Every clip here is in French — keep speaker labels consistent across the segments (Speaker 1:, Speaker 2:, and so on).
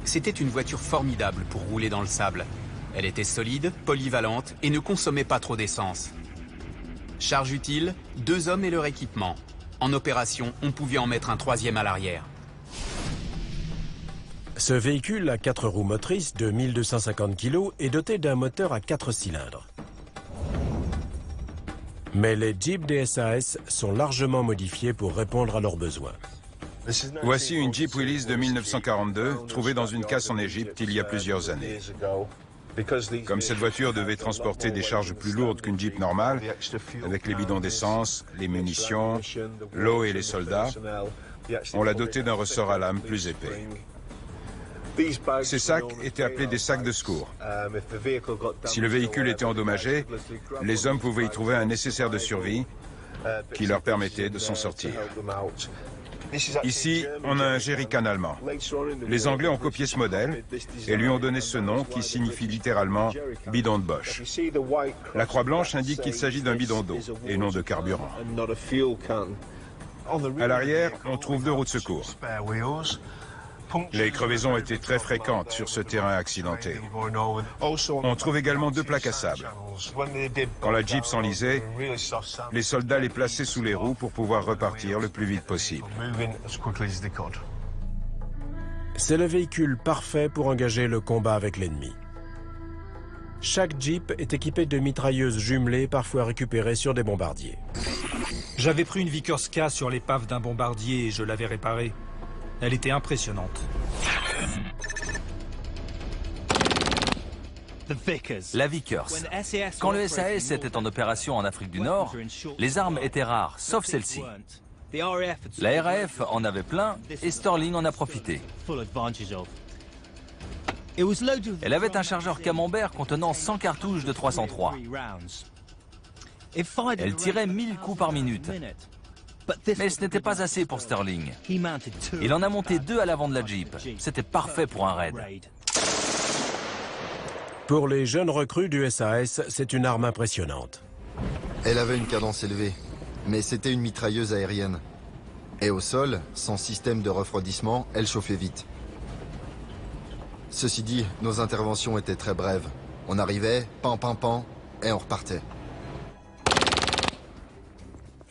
Speaker 1: C'était une voiture formidable pour rouler dans le sable. Elle était solide, polyvalente et ne consommait pas trop d'essence. Charge utile, 2 hommes et leur équipement. En opération, on pouvait en mettre un 3e à l'arrière.
Speaker 2: Ce véhicule à 4 roues motrices de 1250 kg est doté d'un moteur à 4 cylindres. Mais les Jeeps des SAS sont largement modifiés pour répondre à leurs besoins.
Speaker 3: Voici une Jeep Willys de 1942, trouvée dans une casse en Égypte il y a plusieurs années. Comme cette voiture devait transporter des charges plus lourdes qu'une Jeep normale, avec les bidons d'essence, les munitions, l'eau et les soldats, on l'a dotée d'un ressort à lame plus épais. Ces sacs étaient appelés des sacs de secours. Si le véhicule était endommagé, les hommes pouvaient y trouver un nécessaire de survie qui leur permettait de s'en sortir. Ici, on a un jerrycan allemand. Les Anglais ont copié ce modèle et lui ont donné ce nom qui signifie littéralement « bidon de Bosch ». La croix blanche indique qu'il s'agit d'un bidon d'eau et non de carburant. À l'arrière, on trouve 2 roues de secours. Les crevaisons étaient très fréquentes sur ce terrain accidenté. On trouve également 2 plaques à sable. Quand la Jeep s'enlisait, les soldats les plaçaient sous les roues pour pouvoir repartir le plus vite possible.
Speaker 2: C'est le véhicule parfait pour engager le combat avec l'ennemi. Chaque Jeep est équipé de mitrailleuses jumelées, parfois récupérées sur des bombardiers.
Speaker 4: J'avais pris une Vickers K sur l'épave d'un bombardier et je l'avais réparée. Elle était impressionnante.
Speaker 5: La Vickers. Quand le SAS était en opération en Afrique du Nord, les armes étaient rares, sauf celle-ci. La RAF en avait plein et Sterling en a profité. Elle avait un chargeur camembert contenant 100 cartouches de 303. Elle tirait 1000 coups par minute. Mais ce n'était pas assez pour Sterling. Il en a monté 2 à l'avant de la Jeep. C'était parfait pour un raid.
Speaker 2: Pour les jeunes recrues du SAS, c'est une arme impressionnante.
Speaker 6: Elle avait une cadence élevée, mais c'était une mitrailleuse aérienne. Et au sol, sans système de refroidissement, elle chauffait vite. Ceci dit, nos interventions étaient très brèves. On arrivait, pan, pan, pan, et on repartait.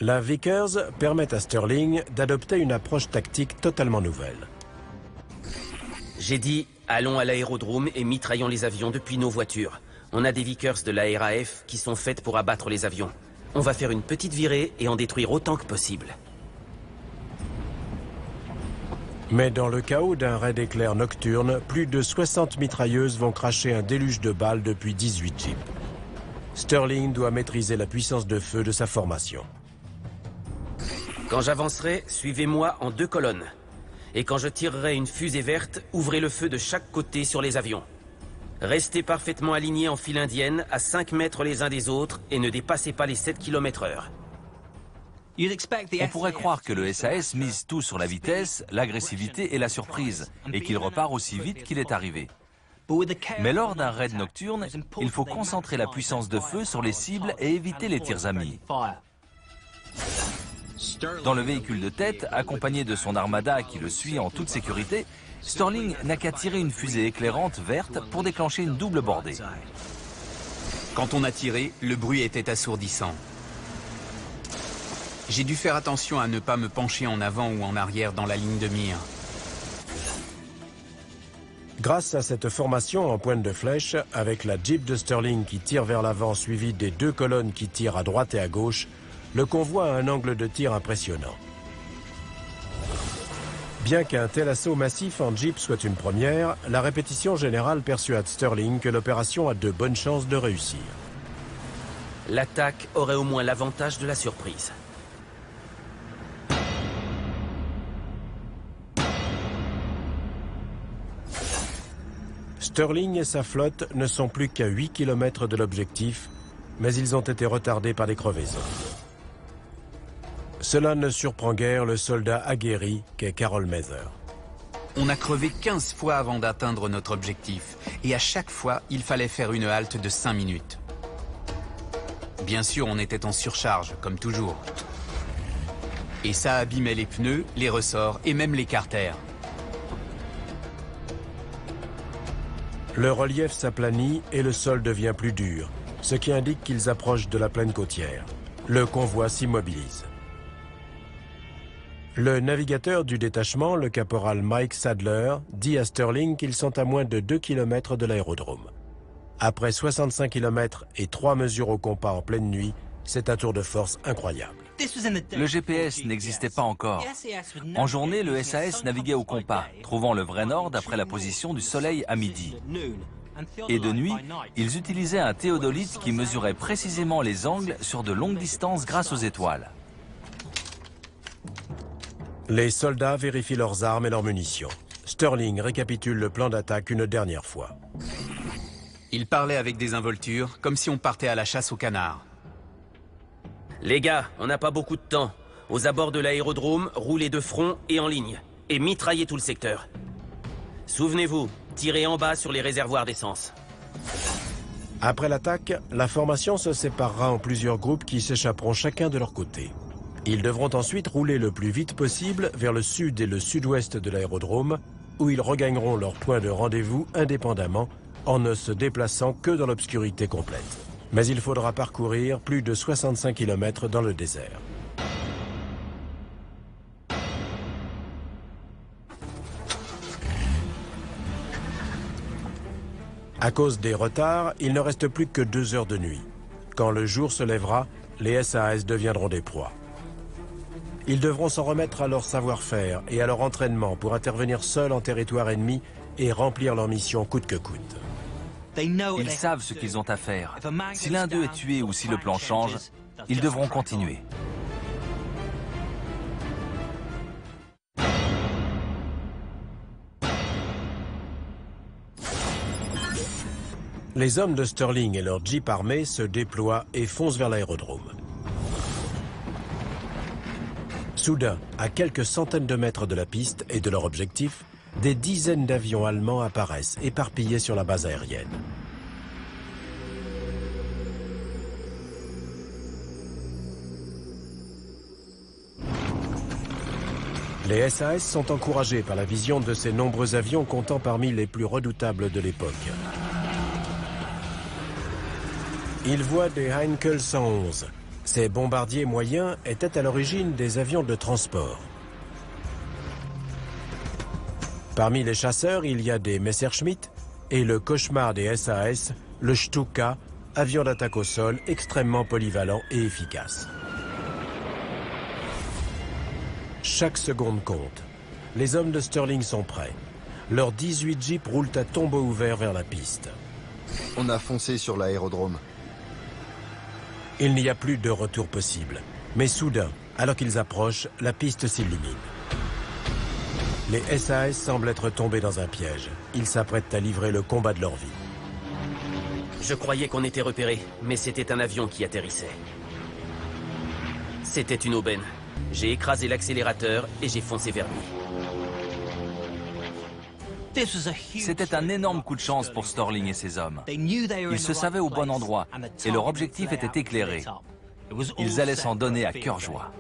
Speaker 2: La Vickers permet à Sterling d'adopter une approche tactique totalement nouvelle.
Speaker 7: J'ai dit, allons à l'aérodrome et mitraillons les avions depuis nos voitures. On a des Vickers de la RAF qui sont faites pour abattre les avions. On va faire une petite virée et en détruire autant que possible.
Speaker 2: Mais dans le chaos d'un raid éclair nocturne, plus de 60 mitrailleuses vont cracher un déluge de balles depuis 18 Jeeps. Sterling doit maîtriser la puissance de feu de sa formation.
Speaker 7: Quand j'avancerai, suivez-moi en 2 colonnes. Et quand je tirerai une fusée verte, ouvrez le feu de chaque côté sur les avions. Restez parfaitement alignés en file indienne, à 5 mètres les uns des autres, et ne dépassez pas les 7 km/h.
Speaker 5: On pourrait croire que le SAS mise tout sur la vitesse, l'agressivité et la surprise, et qu'il repart aussi vite qu'il est arrivé. Mais lors d'un raid nocturne, il faut concentrer la puissance de feu sur les cibles et éviter les tirs amis. Dans le véhicule de tête, accompagné de son armada qui le suit en toute sécurité, Sterling n'a qu'à tirer une fusée éclairante verte pour déclencher une double bordée.
Speaker 1: Quand on a tiré, le bruit était assourdissant. J'ai dû faire attention à ne pas me pencher en avant ou en arrière dans la ligne de mire.
Speaker 2: Grâce à cette formation en pointe de flèche, avec la Jeep de Sterling qui tire vers l'avant suivie des 2 colonnes qui tirent à droite et à gauche, le convoi a un angle de tir impressionnant. Bien qu'un tel assaut massif en Jeep soit une première, la répétition générale persuade Sterling que l'opération a de bonnes chances de réussir.
Speaker 7: L'attaque aurait au moins l'avantage de la surprise.
Speaker 2: Sterling et sa flotte ne sont plus qu'à 8 km de l'objectif, mais ils ont été retardés par des crevaisons. Cela ne surprend guère le soldat aguerri qu'est Carol Mather.
Speaker 1: On a crevé 15 fois avant d'atteindre notre objectif, et à chaque fois, il fallait faire une halte de 5 minutes. Bien sûr, on était en surcharge, comme toujours. Et ça abîmait les pneus, les ressorts et même les carters.
Speaker 2: Le relief s'aplanit et le sol devient plus dur, ce qui indique qu'ils approchent de la plaine côtière. Le convoi s'immobilise. Le navigateur du détachement, le caporal Mike Sadler, dit à Sterling qu'ils sont à moins de 2 km de l'aérodrome. Après 65 km et 3 mesures au compas en pleine nuit, c'est un tour de force incroyable.
Speaker 5: Le GPS n'existait pas encore. En journée, le SAS naviguait au compas, trouvant le vrai nord d'après la position du soleil à midi. Et de nuit, ils utilisaient un théodolite qui mesurait précisément les angles sur de longues distances grâce aux étoiles.
Speaker 2: Les soldats vérifient leurs armes et leurs munitions. Sterling récapitule le plan d'attaque une dernière fois.
Speaker 1: Il parlait avec désinvolture, comme si on partait à la chasse aux canards.
Speaker 7: Les gars, on n'a pas beaucoup de temps. Aux abords de l'aérodrome, roulez de front et en ligne. Et mitraillez tout le secteur. Souvenez-vous, tirez en bas sur les réservoirs d'essence.
Speaker 2: Après l'attaque, la formation se séparera en plusieurs groupes qui s'échapperont chacun de leur côté. Ils devront ensuite rouler le plus vite possible vers le sud et le sud-ouest de l'aérodrome, où ils regagneront leur point de rendez-vous indépendamment, en ne se déplaçant que dans l'obscurité complète. Mais il faudra parcourir plus de 65 km dans le désert. À cause des retards, il ne reste plus que 2 heures de nuit. Quand le jour se lèvera, les SAS deviendront des proies. Ils devront s'en remettre à leur savoir-faire et à leur entraînement pour intervenir seuls en territoire ennemi et remplir leur mission coûte que coûte.
Speaker 5: Ils savent ce qu'ils ont à faire. Si l'un d'eux est tué ou si le plan change, ils devront continuer.
Speaker 2: Les hommes de Sterling et leur jeep armé se déploient et foncent vers l'aérodrome. Soudain, à quelques centaines de mètres de la piste et de leur objectif, des dizaines d'avions allemands apparaissent, éparpillés sur la base aérienne. Les SAS sont encouragés par la vision de ces nombreux avions comptant parmi les plus redoutables de l'époque. Ils voient des Heinkel 111. Ces bombardiers moyens étaient à l'origine des avions de transport. Parmi les chasseurs, il y a des Messerschmitt et le cauchemar des SAS, le Stuka, avion d'attaque au sol extrêmement polyvalent et efficace. Chaque seconde compte. Les hommes de Sterling sont prêts. Leurs 18 jeeps roulent à tombeau ouvert vers la piste.
Speaker 6: On a foncé sur l'aérodrome.
Speaker 2: Il n'y a plus de retour possible. Mais soudain, alors qu'ils approchent, la piste s'illumine. Les SAS semblent être tombés dans un piège. Ils s'apprêtent à livrer le combat de leur vie.
Speaker 7: Je croyais qu'on était repérés, mais c'était un avion qui atterrissait. C'était une aubaine. J'ai écrasé l'accélérateur et j'ai foncé vers lui.
Speaker 5: C'était un énorme coup de chance pour Sterling et ses hommes. Ils se savaient au bon endroit et leur objectif était éclairé. Ils allaient s'en donner à cœur joie.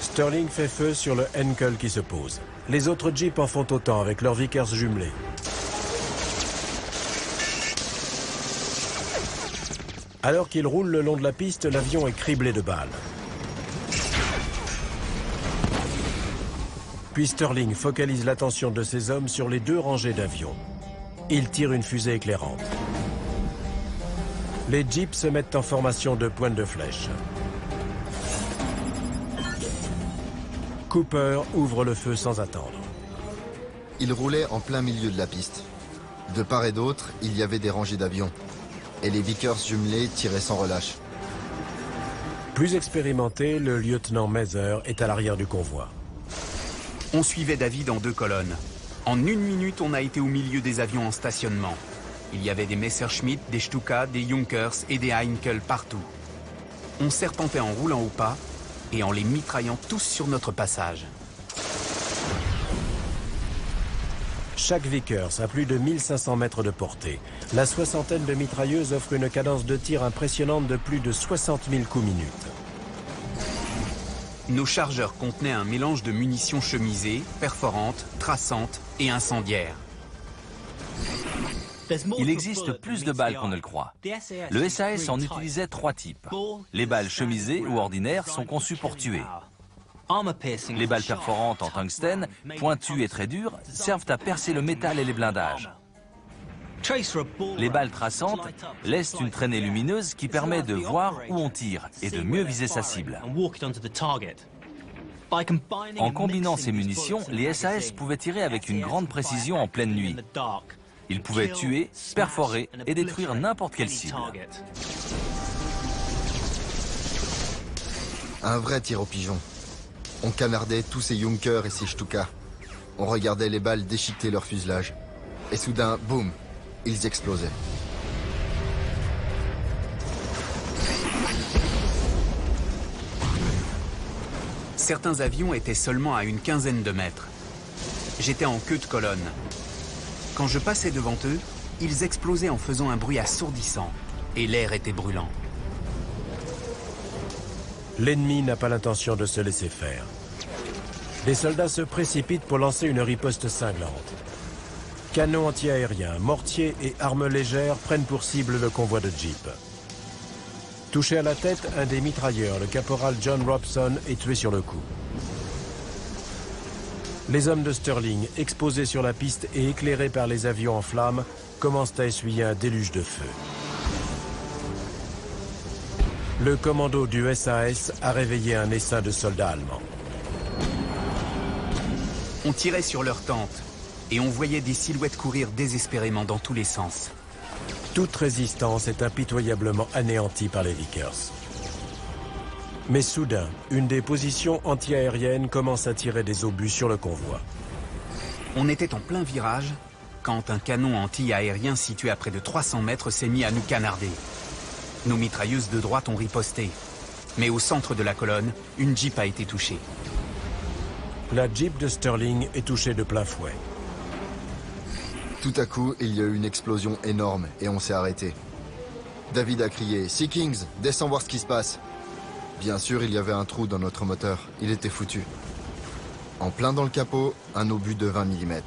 Speaker 2: Sterling fait feu sur le Heinkel qui se pose. Les autres jeeps en font autant avec leurs Vickers jumelés. Alors qu'ils roulent le long de la piste, l'avion est criblé de balles. Puis Sterling focalise l'attention de ses hommes sur les 2 rangées d'avions. Il tire une fusée éclairante. Les jeeps se mettent en formation de pointe de flèche. Cooper ouvre le feu sans attendre.
Speaker 6: Il roulait en plein milieu de la piste. De part et d'autre, il y avait des rangées d'avions. Et les Vickers jumelés tiraient sans relâche.
Speaker 2: Plus expérimenté, le lieutenant Mather est à l'arrière du convoi.
Speaker 1: On suivait David en 2 colonnes. En 1 minute, on a été au milieu des avions en stationnement. Il y avait des Messerschmitt, des Stuka, des Junkers et des Heinkel partout. On serpentait en roulant au pas et en les mitraillant tous sur notre passage.
Speaker 2: Chaque Vickers a plus de 1500 mètres de portée. La soixantaine de mitrailleuses offre une cadence de tir impressionnante de plus de 60 000 coups minute.
Speaker 1: Nos chargeurs contenaient un mélange de munitions chemisées, perforantes, traçantes et incendiaires.
Speaker 5: Il existe plus de balles qu'on ne le croit. Le SAS en utilisait 3 types. Les balles chemisées ou ordinaires sont conçues pour tuer. Les balles perforantes en tungstène, pointues et très dures, servent à percer le métal et les blindages. Les balles traçantes laissent une traînée lumineuse qui permet de voir où on tire et de mieux viser sa cible. En combinant ces munitions, les SAS pouvaient tirer avec une grande précision en pleine nuit. Ils pouvaient tuer, perforer et détruire n'importe quelle cible.
Speaker 6: Un vrai tir au pigeon. On canardait tous ces Junkers et ces Stuka. On regardait les balles déchiqueter leur fuselage. Et soudain, boum, ils explosaient.
Speaker 1: Certains avions étaient seulement à une quinzaine de mètres. J'étais en queue de colonne. Quand je passais devant eux, ils explosaient en faisant un bruit assourdissant. Et l'air était brûlant.
Speaker 2: L'ennemi n'a pas l'intention de se laisser faire. Les soldats se précipitent pour lancer une riposte cinglante. Canons antiaériens, mortiers et armes légères prennent pour cible le convoi de jeeps. Touché à la tête, un des mitrailleurs, le caporal John Robson, est tué sur le coup. Les hommes de Sterling, exposés sur la piste et éclairés par les avions en flammes, commencent à essuyer un déluge de feu. Le commando du SAS a réveillé un essaim de soldats allemands.
Speaker 1: On tirait sur leurs tentes et on voyait des silhouettes courir désespérément dans tous les sens.
Speaker 2: Toute résistance est impitoyablement anéantie par les Vickers. Mais soudain, une des positions antiaériennes commence à tirer des obus sur le convoi.
Speaker 1: On était en plein virage quand un canon anti-aérien situé à près de 300 mètres s'est mis à nous canarder. Nos mitrailleuses de droite ont riposté. Mais au centre de la colonne, une Jeep a été touchée.
Speaker 2: La Jeep de Sterling est touchée de plein fouet.
Speaker 6: Tout à coup, il y a eu une explosion énorme et on s'est arrêté. David a crié « Sea Kings, descends voir ce qui se passe !» Bien sûr, il y avait un trou dans notre moteur. Il était foutu. En plein dans le capot, un obus de 20 mm.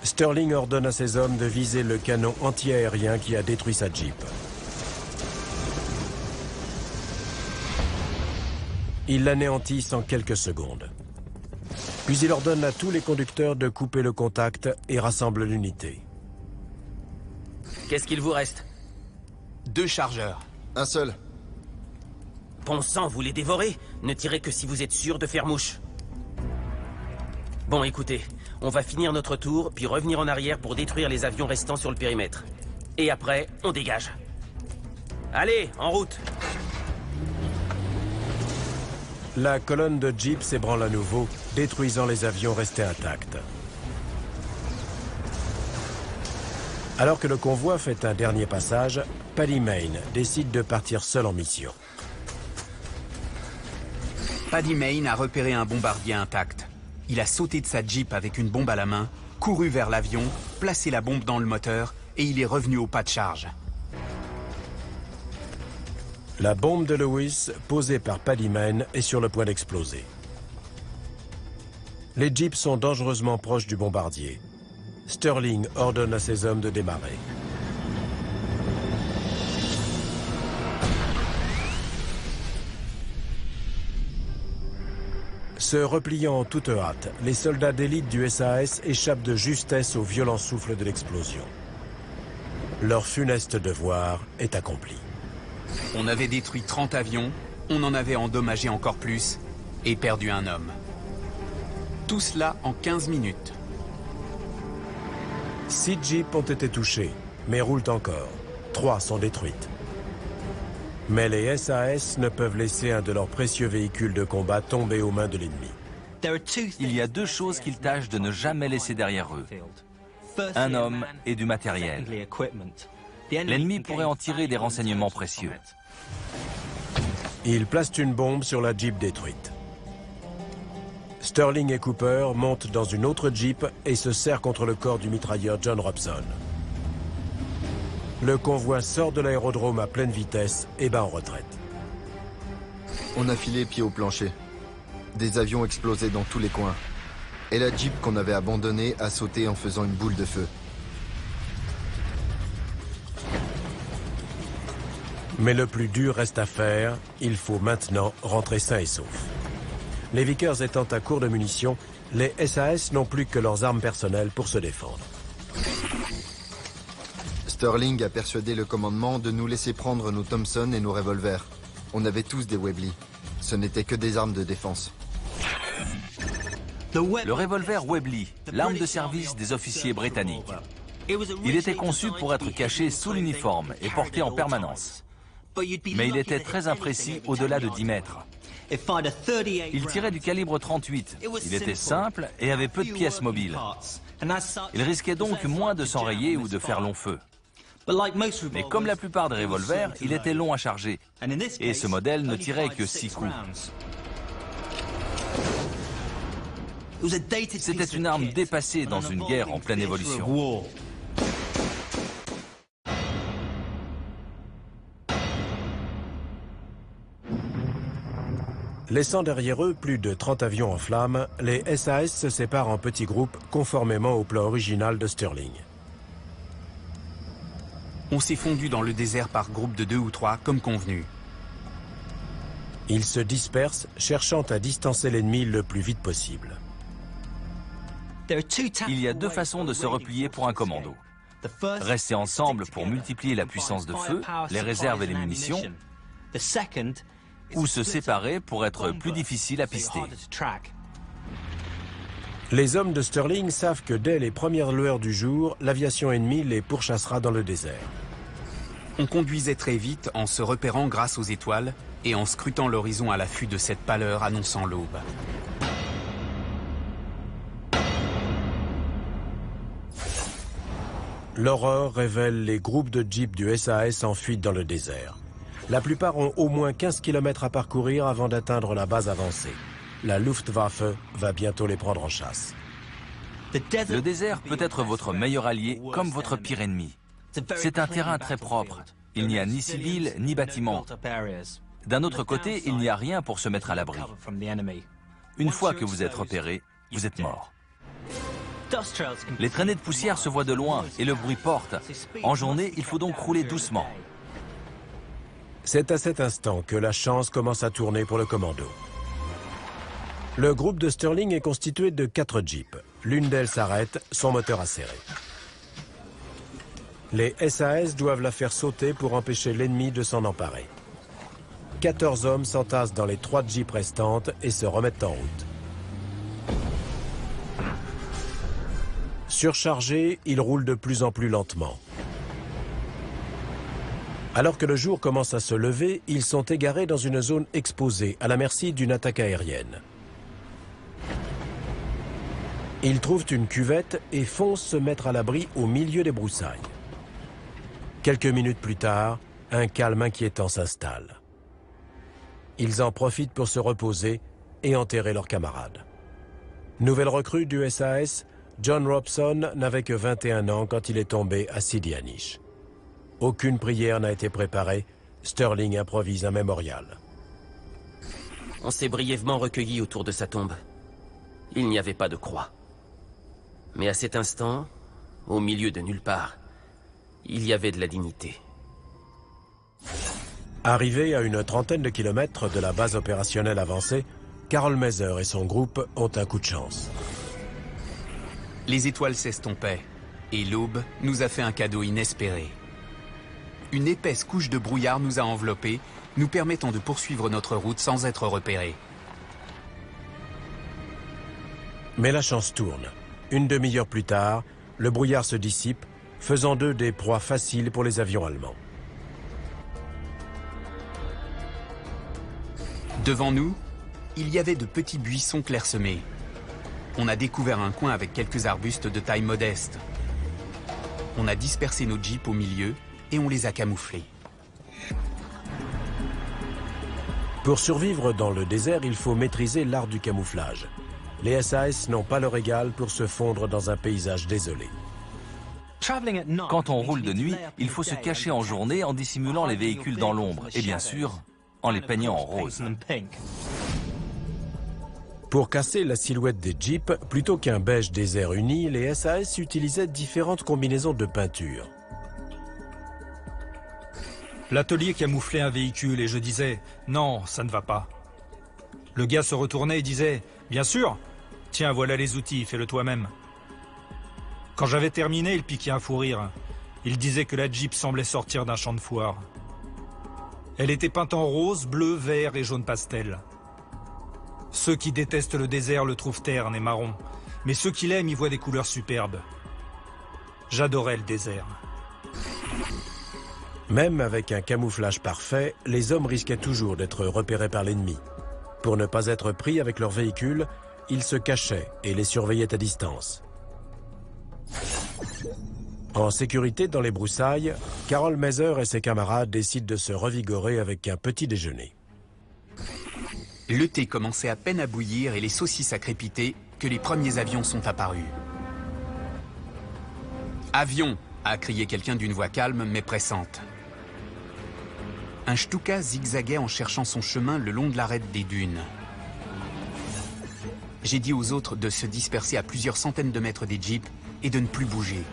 Speaker 2: Sterling ordonne à ses hommes de viser le canon anti-aérien qui a détruit sa Jeep. Il l'anéantissent en quelques secondes. Puis il ordonne à tous les conducteurs de couper le contact et rassemble l'unité.
Speaker 7: Qu'est-ce qu'il vous reste?
Speaker 1: 2 chargeurs.
Speaker 6: Un seul.
Speaker 7: Bon sang, vous les dévorez? Ne tirez que si vous êtes sûr de faire mouche. Bon, écoutez, on va finir notre tour, puis revenir en arrière pour détruire les avions restants sur le périmètre. Et après, on dégage. Allez, en route!
Speaker 2: La colonne de Jeep s'ébranle à nouveau, détruisant les avions restés intacts. Alors que le convoi fait un dernier passage, Paddy Mayne décide de partir seul en mission.
Speaker 1: Paddy Mayne a repéré un bombardier intact. Il a sauté de sa Jeep avec une bombe à la main, couru vers l'avion, placé la bombe dans le moteur et il est revenu au pas de charge.
Speaker 2: La bombe de Lewis, posée par Paddy Mayne, est sur le point d'exploser. Les Jeeps sont dangereusement proches du bombardier. Sterling ordonne à ses hommes de démarrer. Se repliant en toute hâte, les soldats d'élite du SAS échappent de justesse au violent souffle de l'explosion. Leur funeste devoir est accompli.
Speaker 1: On avait détruit 30 avions, on en avait endommagé encore plus et perdu un homme. Tout cela en 15 minutes.
Speaker 2: 6 Jeeps ont été touchés, mais roulent encore. 3 sont détruites. Mais les SAS ne peuvent laisser un de leurs précieux véhicules de combat tomber aux mains de l'ennemi.
Speaker 5: Il y a 2 choses qu'ils tâchent de ne jamais laisser derrière eux. Un homme et du matériel. L'ennemi pourrait en tirer des renseignements précieux.
Speaker 2: Ils placent une bombe sur la Jeep détruite. Sterling et Cooper montent dans une autre Jeep et se serrent contre le corps du mitrailleur John Robson. Le convoi sort de l'aérodrome à pleine vitesse et bat en retraite.
Speaker 6: On a filé pied au plancher. Des avions explosaient dans tous les coins. Et la Jeep qu'on avait abandonnée a sauté en faisant une boule de feu.
Speaker 2: Mais le plus dur reste à faire. Il faut maintenant rentrer sain et sauf. Les Vickers étant à court de munitions, les SAS n'ont plus que leurs armes personnelles pour se défendre.
Speaker 6: Sterling a persuadé le commandement de nous laisser prendre nos Thompson et nos revolvers. On avait tous des Webley. Ce n'étaient que des armes de défense.
Speaker 5: Le revolver Webley, l'arme de service des officiers britanniques. Il était conçu pour être caché sous l'uniforme et porté en permanence. Mais il était très imprécis au-delà de 10 mètres. Il tirait du calibre 38. Il était simple et avait peu de pièces mobiles. Il risquait donc moins de s'enrayer ou de faire long feu. Mais comme la plupart des revolvers, il était long à charger. Et ce modèle ne tirait que 6 coups. C'était une arme dépassée dans une guerre en pleine évolution.
Speaker 2: Laissant derrière eux plus de 30 avions en flammes, les SAS se séparent en petits groupes conformément au plan original de Sterling.
Speaker 1: On s'est fondu dans le désert par groupe de 2 ou 3, comme convenu.
Speaker 2: Ils se dispersent, cherchant à distancer l'ennemi le plus vite possible.
Speaker 5: Il y a 2 façons de se replier pour un commando. Rester ensemble pour multiplier la puissance de feu, les réserves et les munitions, ou se séparer pour être plus difficile à pister.
Speaker 2: Les hommes de Sterling savent que dès les premières lueurs du jour, l'aviation ennemie les pourchassera dans le désert.
Speaker 1: On conduisait très vite en se repérant grâce aux étoiles et en scrutant l'horizon à l'affût de cette pâleur annonçant l'aube.
Speaker 2: L'aurore révèle les groupes de jeeps du SAS en fuite dans le désert. La plupart ont au moins 15 km à parcourir avant d'atteindre la base avancée. La Luftwaffe va bientôt les prendre en chasse.
Speaker 5: Le désert peut être votre meilleur allié comme votre pire ennemi. C'est un terrain très propre. Il n'y a ni civils ni bâtiments. D'un autre côté, il n'y a rien pour se mettre à l'abri. Une fois que vous êtes repéré, vous êtes mort. Les traînées de poussière se voient de loin et le bruit porte. En journée, il faut donc rouler doucement.
Speaker 2: C'est à cet instant que la chance commence à tourner pour le commando. Le groupe de Sterling est constitué de 4 jeeps. L'une d'elles s'arrête, son moteur acéré. Les SAS doivent la faire sauter pour empêcher l'ennemi de s'en emparer. 14 hommes s'entassent dans les 3 jeeps restantes et se remettent en route. Surchargés, ils roulent de plus en plus lentement. Alors que le jour commence à se lever, ils sont égarés dans une zone exposée, à la merci d'une attaque aérienne. Ils trouvent une cuvette et foncent se mettre à l'abri au milieu des broussailles. Quelques minutes plus tard, un calme inquiétant s'installe. Ils en profitent pour se reposer et enterrer leurs camarades. Nouvelle recrue du SAS, John Robson n'avait que 21 ans quand il est tombé à Sidi Hanish. Aucune prière n'a été préparée, Sterling improvise un mémorial.
Speaker 7: On s'est brièvement recueillis autour de sa tombe. Il n'y avait pas de croix. Mais à cet instant, au milieu de nulle part, il y avait de la dignité.
Speaker 2: Arrivé à une trentaine de kilomètres de la base opérationnelle avancée, Carol Mazer et son groupe ont un coup de chance.
Speaker 1: Les étoiles s'estompaient, et l'aube nous a fait un cadeau inespéré. Une épaisse couche de brouillard nous a enveloppés, nous permettant de poursuivre notre route sans être repérés.
Speaker 2: Mais la chance tourne. Une demi-heure plus tard, le brouillard se dissipe, faisant d'eux des proies faciles pour les avions allemands.
Speaker 1: Devant nous, il y avait de petits buissons clairsemés. On a découvert un coin avec quelques arbustes de taille modeste. On a dispersé nos jeeps au milieu et on les a camouflés.
Speaker 2: Pour survivre dans le désert, il faut maîtriser l'art du camouflage. Les SAS n'ont pas leur égal pour se fondre dans un paysage désolé.
Speaker 5: Quand on roule de nuit, il faut se cacher en journée en dissimulant les véhicules dans l'ombre et bien sûr, en les peignant en rose.
Speaker 2: Pour casser la silhouette des Jeeps, plutôt qu'un beige désert uni, les SAS utilisaient différentes combinaisons de peinture.
Speaker 4: L'atelier camouflait un véhicule et je disais « Non, ça ne va pas ». Le gars se retournait et disait « Bien sûr, tiens, voilà les outils, fais-le toi-même ». Quand j'avais terminé, il piquait un fou rire. Il disait que la Jeep semblait sortir d'un champ de foire. Elle était peinte en rose, bleu, vert et jaune pastel. Ceux qui détestent le désert le trouvent terne et marron, mais ceux qui l'aiment y voient des couleurs superbes. J'adorais le désert.
Speaker 2: Même avec un camouflage parfait, les hommes risquaient toujours d'être repérés par l'ennemi. Pour ne pas être pris avec leur véhicule, ils se cachaient et les surveillaient à distance. En sécurité dans les broussailles, Carol Mazer et ses camarades décident de se revigorer avec un petit déjeuner.
Speaker 1: Le thé commençait à peine à bouillir et les saucisses à crépiter que les premiers avions sont apparus. « Avion !» a crié quelqu'un d'une voix calme mais pressante. Un Stuka zigzaguait en cherchant son chemin le long de l'arête des dunes. J'ai dit aux autres de se disperser à plusieurs centaines de mètres des jeeps et de ne plus bouger.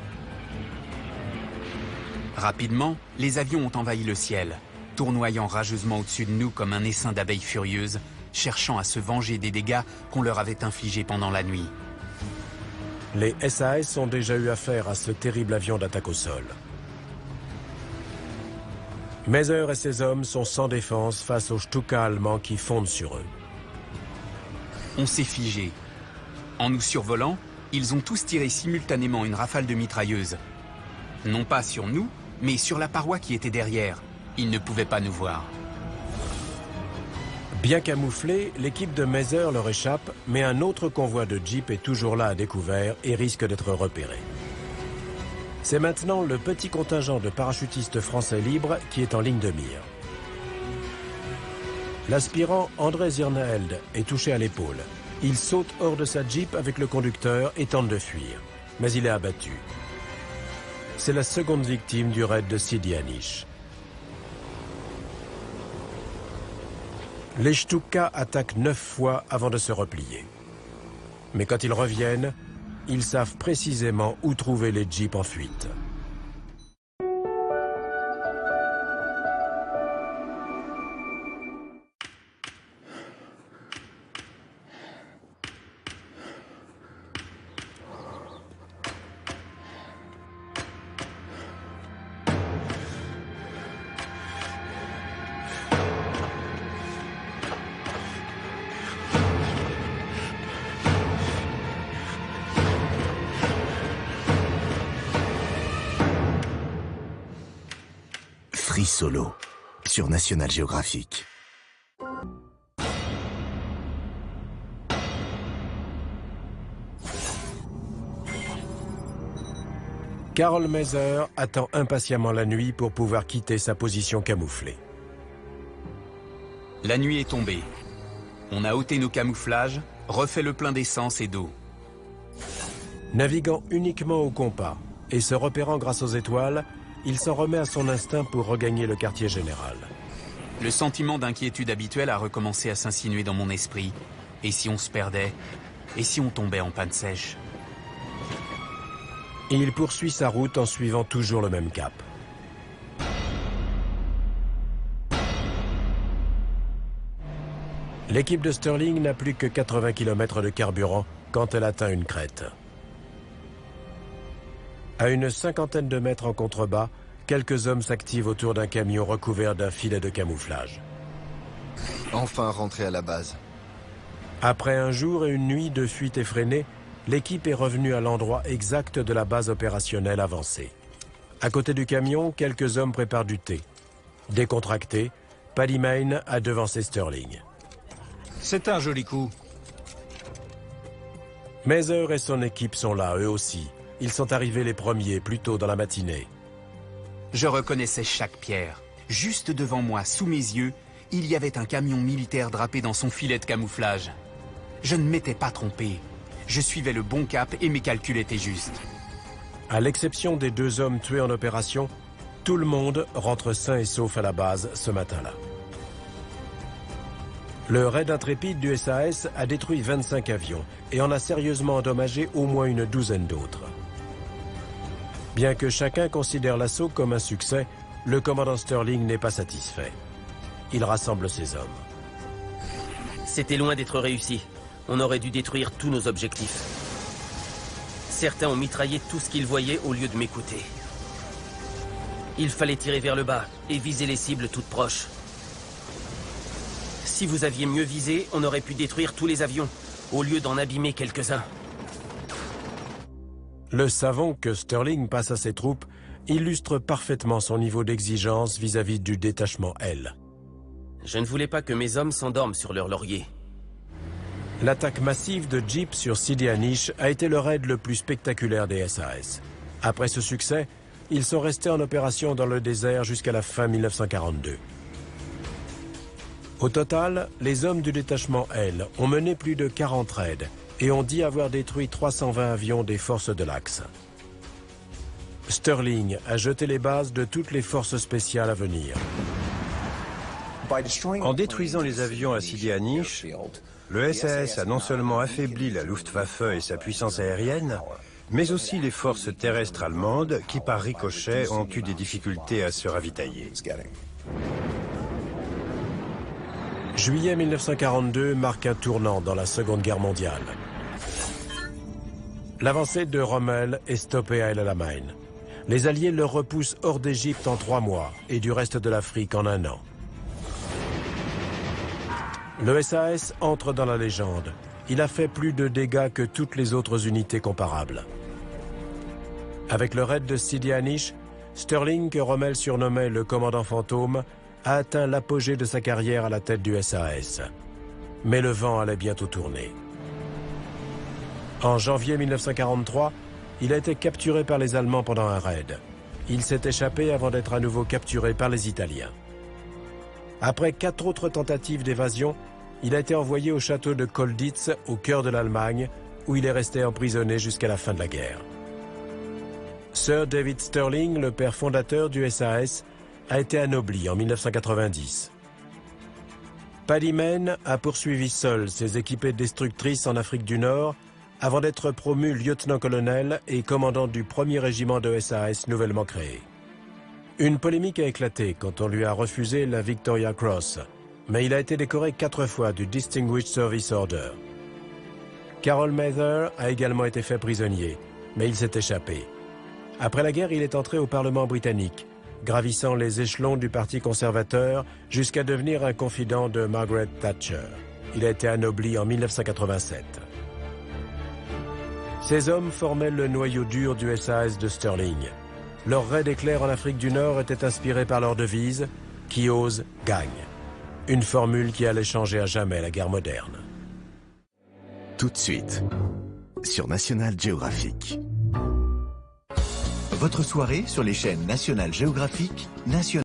Speaker 1: Rapidement, les avions ont envahi le ciel, tournoyant rageusement au-dessus de nous comme un essaim d'abeilles furieuses, cherchant à se venger des dégâts qu'on leur avait infligés pendant la nuit.
Speaker 2: Les SAS ont déjà eu affaire à ce terrible avion d'attaque au sol. Mazer et ses hommes sont sans défense face aux Stuka allemands qui fondent sur eux.
Speaker 1: On s'est figé. En nous survolant, ils ont tous tiré simultanément une rafale de mitrailleuses. Non pas sur nous, mais sur la paroi qui était derrière. Ils ne pouvaient pas nous voir.
Speaker 2: Bien camouflé, l'équipe de Mazer leur échappe, mais un autre convoi de Jeep est toujours là à découvert et risque d'être repéré. C'est maintenant le petit contingent de parachutistes français libres qui est en ligne de mire. L'aspirant André Zirnaeld est touché à l'épaule. Il saute hors de sa Jeep avec le conducteur et tente de fuir, mais il est abattu. C'est la seconde victime du raid de Sidi Hanish. Les Stuka attaquent 9 fois avant de se replier. Mais quand ils reviennent, ils savent précisément où trouver les Jeeps en fuite.
Speaker 8: Free Solo sur National Geographic.
Speaker 2: Carol Mazer attend impatiemment la nuit pour pouvoir quitter sa position camouflée.
Speaker 1: La nuit est tombée. On a ôté nos camouflages, refait le plein d'essence et d'eau.
Speaker 2: Naviguant uniquement au compas et se repérant grâce aux étoiles, il s'en remet à son instinct pour regagner le quartier général.
Speaker 1: Le sentiment d'inquiétude habituel a recommencé à s'insinuer dans mon esprit. Et si on se perdait? Et si on tombait en panne sèche?
Speaker 2: Et il poursuit sa route en suivant toujours le même cap. L'équipe de Sterling n'a plus que 80 km de carburant quand elle atteint une crête. À une cinquantaine de mètres en contrebas, quelques hommes s'activent autour d'un camion recouvert d'un filet de camouflage.
Speaker 6: Enfin rentré à la base.
Speaker 2: Après un jour et une nuit de fuite effrénée, l'équipe est revenue à l'endroit exact de la base opérationnelle avancée. À côté du camion, quelques hommes préparent du thé. Décontracté, Paddy Mayne a devancé Sterling.
Speaker 4: C'est un joli coup.
Speaker 2: Mazer et son équipe sont là, eux aussi. Ils sont arrivés les premiers, plus tôt dans la matinée.
Speaker 1: Je reconnaissais chaque pierre. Juste devant moi, sous mes yeux, il y avait un camion militaire drapé dans son filet de camouflage. Je ne m'étais pas trompé. Je suivais le bon cap et mes calculs étaient justes.
Speaker 2: À l'exception des 2 hommes tués en opération, tout le monde rentre sain et sauf à la base ce matin-là. Le raid intrépide du SAS a détruit 25 avions et en a sérieusement endommagé au moins une douzaine d'autres. Bien que chacun considère l'assaut comme un succès, le commandant Sterling n'est pas satisfait. Il rassemble ses hommes.
Speaker 7: C'était loin d'être réussi. On aurait dû détruire tous nos objectifs. Certains ont mitraillé tout ce qu'ils voyaient au lieu de m'écouter. Il fallait tirer vers le bas et viser les cibles toutes proches. Si vous aviez mieux visé, on aurait pu détruire tous les avions, au lieu d'en abîmer quelques-uns.
Speaker 2: Le savon que Sterling passe à ses troupes illustre parfaitement son niveau d'exigence vis-à-vis du détachement L.
Speaker 7: Je ne voulais pas que mes hommes s'endorment sur leur laurier.
Speaker 2: L'attaque massive de Jeep sur Sidi Anish a été le raid le plus spectaculaire des SAS. Après ce succès, ils sont restés en opération dans le désert jusqu'à la fin 1942. Au total, les hommes du détachement L ont mené plus de 40 raids et ont dit avoir détruit 320 avions des forces de l'Axe. Sterling a jeté les bases de toutes les forces spéciales à venir.
Speaker 9: En détruisant les avions à Sidi Anish, le SAS a non seulement affaibli la Luftwaffe et sa puissance aérienne, mais aussi les forces terrestres allemandes qui, par ricochet, ont eu des difficultés à se ravitailler.
Speaker 2: Juillet 1942 marque un tournant dans la Seconde Guerre mondiale. L'avancée de Rommel est stoppée à El Alamein. Les Alliés le repoussent hors d'Égypte en 3 mois et du reste de l'Afrique en 1 an. Le SAS entre dans la légende. Il a fait plus de dégâts que toutes les autres unités comparables. Avec le raid de Sidi Anish, Sterling, que Rommel surnommait le commandant fantôme, a atteint l'apogée de sa carrière à la tête du SAS. Mais le vent allait bientôt tourner. En janvier 1943, il a été capturé par les Allemands pendant un raid. Il s'est échappé avant d'être à nouveau capturé par les Italiens. Après 4 autres tentatives d'évasion, il a été envoyé au château de Colditz, au cœur de l'Allemagne, où il est resté emprisonné jusqu'à la fin de la guerre. Sir David Sterling, le père fondateur du SAS, a été anobli en 1990. Paddy Mayne a poursuivi seul ses équipées destructrices en Afrique du Nord avant d'être promu lieutenant-colonel et commandant du 1er régiment de SAS nouvellement créé. Une polémique a éclaté quand on lui a refusé la Victoria Cross, mais il a été décoré 4 fois du Distinguished Service Order. Carol Mather a également été fait prisonnier, mais il s'est échappé. Après la guerre, il est entré au Parlement britannique, gravissant les échelons du Parti conservateur jusqu'à devenir un confident de Margaret Thatcher. Il a été anobli en 1987. Ces hommes formaient le noyau dur du SAS de Sterling. Leur raid éclair en Afrique du Nord était inspiré par leur devise « Qui ose, gagne ». Une formule qui allait changer à jamais la guerre moderne.
Speaker 8: Tout de suite, sur National Geographic. Votre soirée sur les chaînes National Geographic, National